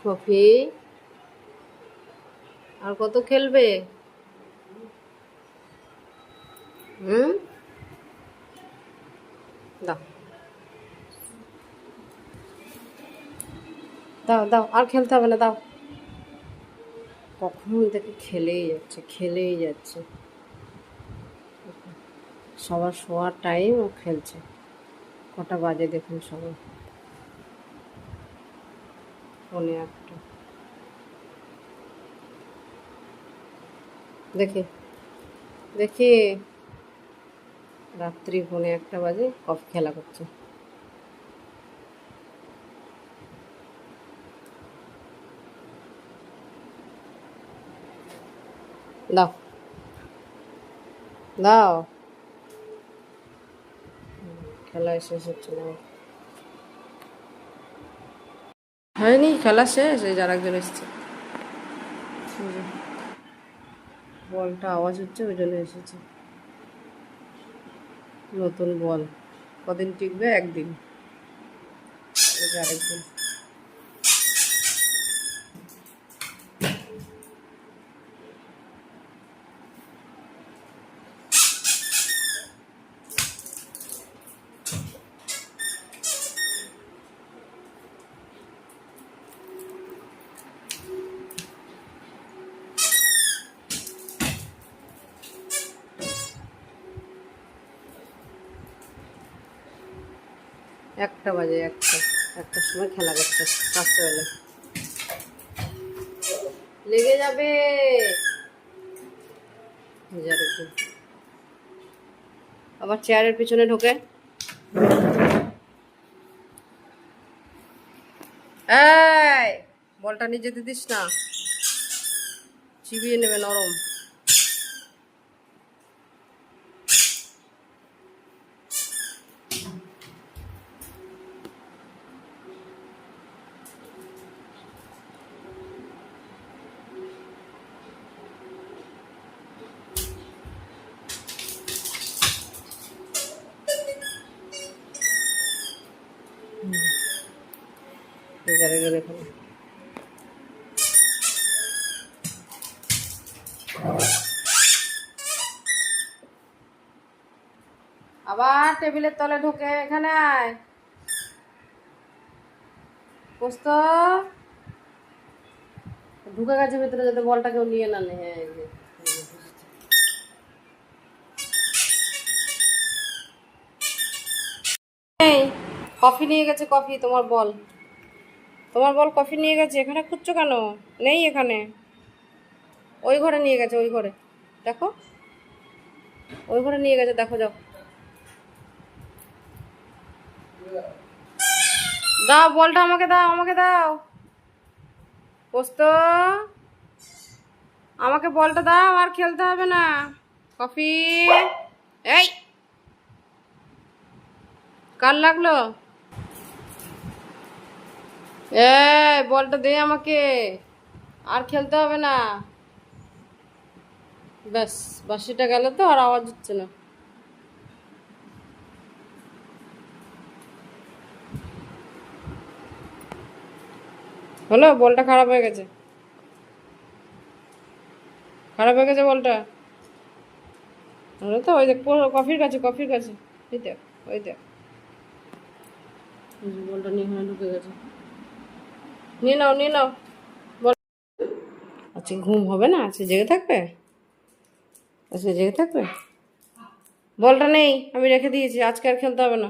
Coffee আর কত খেলবে? দাও দাও দাও, আর খেলতে হবে না, দাও। কখন থেকে খেলেই যাচ্ছে। সবার শোয়ার টাইম ও খেলছে। কটা বাজে দেখুন সবাই, 1:45। দেখি দেখি, রাত্রি 1:45 বাজে, কফি খেলা করছে। দাও দাও, খেলা শেষ হচ্ছে না, হয়নি খেলা শেষ। এই যার একজন এসছে, বলটা আওয়াজ হচ্ছে, ওই জন্য এসেছে। নতুন বল, কদিন টিকবে? একদিন। আরেকদিন। একটা বাজে, একটার সময় খেলা করছে রাত্রেবেলা। লেগে যাবে। আবার চেয়ারের পিছনে ঢোকে। এই বলটা নিয়ে যেতে দিস না, চিবিয়ে নেবে, নরম। আবার টেবিলের তলে ঢোকে। এখানে আয়, পোস্ত ঢুকে গেছে ভেতরে, যাতে বলটা কেউ নিয়ে না নেয়। হ্যাঁ, এই কফি নিয়ে গেছে, কফি। তোমার বল কফি নিয়ে গেছে। এখানে খুঁজছো কেন? নেই এখানে, ওই ঘরে নিয়ে গেছে, ওই ঘরে দেখো, ওই ঘরে নিয়ে গেছে, দেখো, যাও। দাও বলটা, আমাকে দাও পোস্ত, আমাকে বলটা দাও, আর খেলতে হবে না। কফি, এই কার লাগলো? বলটা দে আমাকে, আর খেলতে হবে না। ব্যাস, বাসিটা গেল তো, আর আওয়াজ হচ্ছে না। হলো, বলটা খারাপ হয়ে গেছে, বলটা। হলো তো, ওই দেখ কফির কাছে, ওই দেখ, বলটা নিয়ে ঢুকে গেছে। নিয়ে নাও বল। আজকে ঘুম হবে না? আজকে জেগে থাকবে। বলটা নেই, আমি রেখে দিয়েছি, আজকে আর খেলতে হবে না।